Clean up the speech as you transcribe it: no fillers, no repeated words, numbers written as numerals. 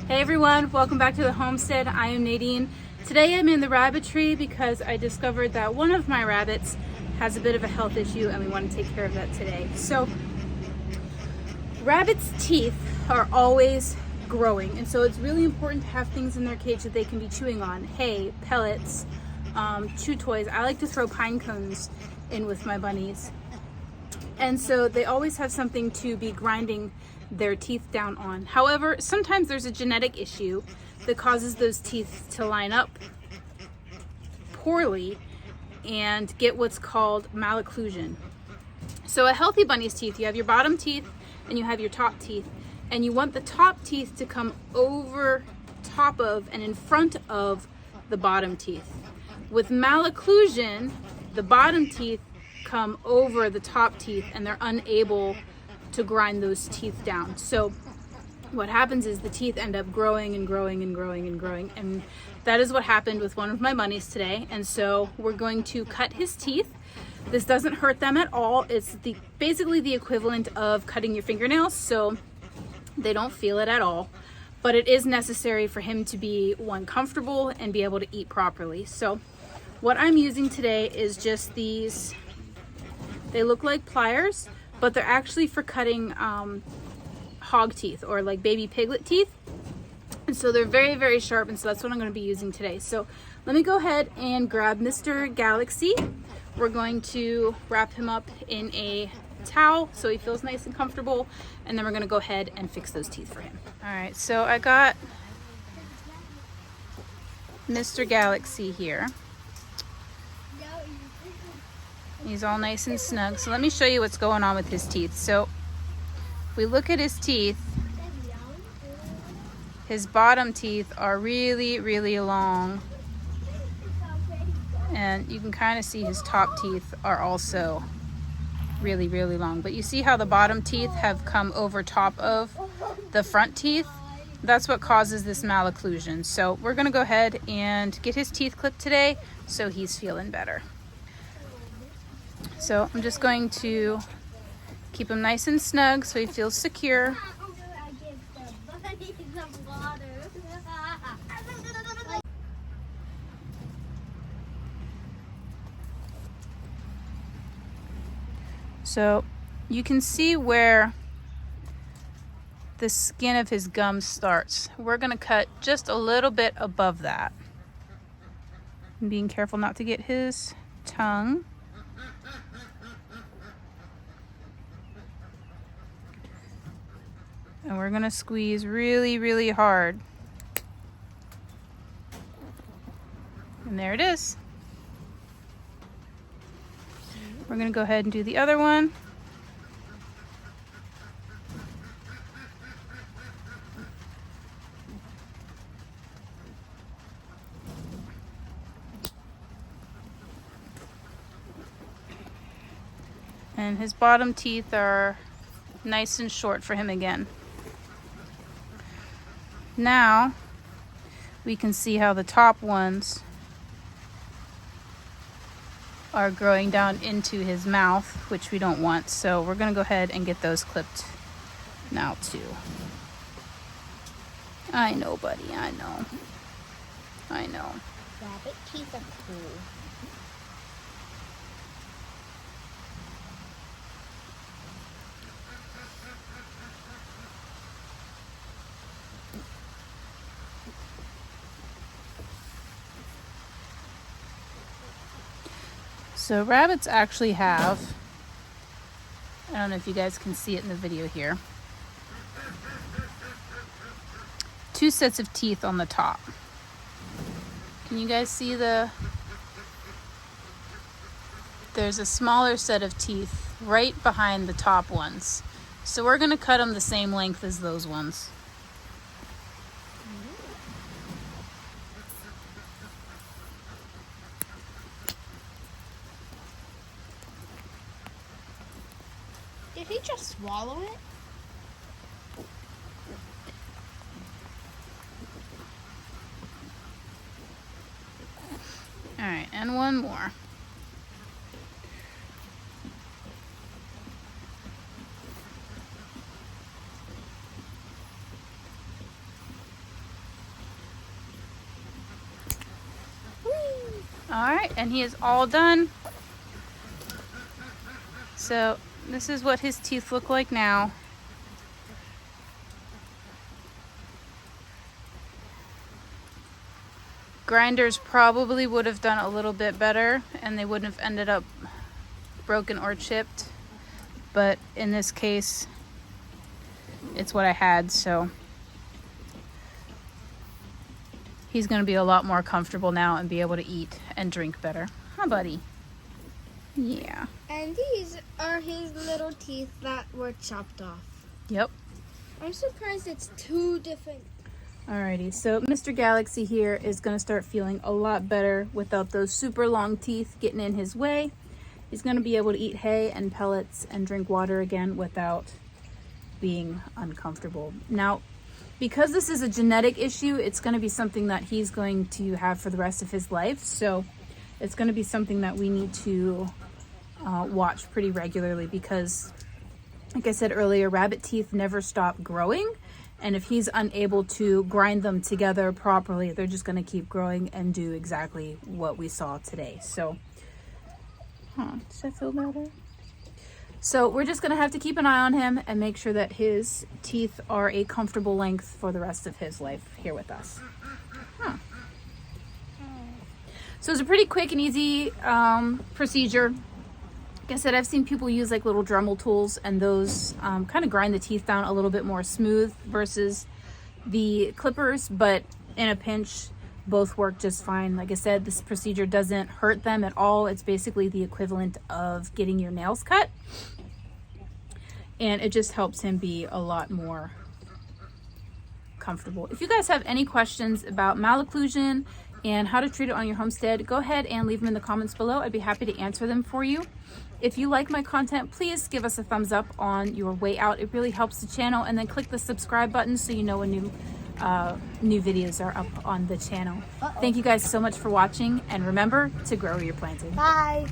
Hey everyone, welcome back to the homestead. I am Nadine. Today I'm in the rabbit tree because I discovered that one of my rabbits has a bit of a health issue and we want to take care of that today. So rabbits' teeth are always growing, and so it's really important to have things in their cage that they can be chewing on. Hay, pellets, chew toys. I like to throw pine cones in with my bunnies. And so they always have something to be grinding their teeth down on. However, sometimes there's a genetic issue that causes those teeth to line up poorly and get what's called malocclusion. So a healthy bunny's teeth, you have your bottom teeth and you have your top teeth, and you want the top teeth to come over top of and in front of the bottom teeth. With malocclusion, the bottom teeth come over the top teeth and they're unable to grind those teeth down. So what happens is the teeth end up growing and growing and growing and growing, and that is what happened with one of my bunnies today. And so we're going to cut his teeth. This doesn't hurt them at all. It's basically the equivalent of cutting your fingernails, so they don't feel it at all, but it is necessary for him to be comfortable and be able to eat properly. So what I'm using today is just these. They look like pliers, but they're actually for cutting hog teeth or like baby piglet teeth. And so they're very, very sharp, and so that's what I'm going to be using today. So let me go ahead and grab Mr. Galaxy. We're going to wrap him up in a towel so he feels nice and comfortable, and then we're going to go ahead and fix those teeth for him. All right, so I got Mr. Galaxy here. He's all nice and snug. So let me show you what's going on with his teeth. So if we look at his teeth, his bottom teeth are really, really long. And you can kind of see his top teeth are also really, really long. But you see how the bottom teeth have come over top of the front teeth? That's what causes this malocclusion. So we're gonna go ahead and get his teeth clipped today so he's feeling better. So I'm just going to keep him nice and snug so he feels secure. So you can see where the skin of his gum starts. We're going to cut just a little bit above that. I'm being careful not to get his tongue. And we're gonna squeeze really, really hard. And there it is. We're gonna go ahead and do the other one. And his bottom teeth are nice and short for him again. Now we can see how the top ones are growing down into his mouth, which we don't want. So we're going to go ahead and get those clipped now too. I know, buddy. I know. I know. Rabbit teeth are cool. So rabbits actually have, I don't know if you guys can see it in the video here, 2 sets of teeth on the top. Can you guys see there's a smaller set of teeth right behind the top ones. So we're going to cut them the same length as those ones. Did he just swallow it? All right, and one more. All right, and he is all done. So this is what his teeth look like now. Grinders probably would have done a little bit better and they wouldn't have ended up broken or chipped. But in this case, it's what I had, so he's gonna be a lot more comfortable now and be able to eat and drink better. Huh, buddy? Yeah. And these are his little teeth that were chopped off. Yep. I'm surprised it's two different. Alrighty, so Mr. Galaxy here is gonna start feeling a lot better without those super long teeth getting in his way. He's gonna be able to eat hay and pellets and drink water again without being uncomfortable. Now, because this is a genetic issue, it's gonna be something that he's going to have for the rest of his life. So it's gonna be something that we need to watch pretty regularly because, like I said earlier, rabbit teeth never stop growing. And if he's unable to grind them together properly, they're just going to keep growing and do exactly what we saw today. So, does that feel better? So we're just going to have to keep an eye on him and make sure that his teeth are a comfortable length for the rest of his life here with us. So it's a pretty quick and easy procedure. Like I said, I've seen people use like little Dremel tools and those kind of grind the teeth down a little bit more smooth versus the clippers, but in a pinch, both work just fine. Like I said, this procedure doesn't hurt them at all. It's basically the equivalent of getting your nails cut. And it just helps him be a lot more comfortable. If you guys have any questions about malocclusion and how to treat it on your homestead, go ahead and leave them in the comments below. I'd be happy to answer them for you. If you like my content, please give us a thumbs up on your way out. It really helps the channel. And then click the subscribe button so you know when new videos are up on the channel. Thank you guys so much for watching. And remember to grow where you're planted. Bye.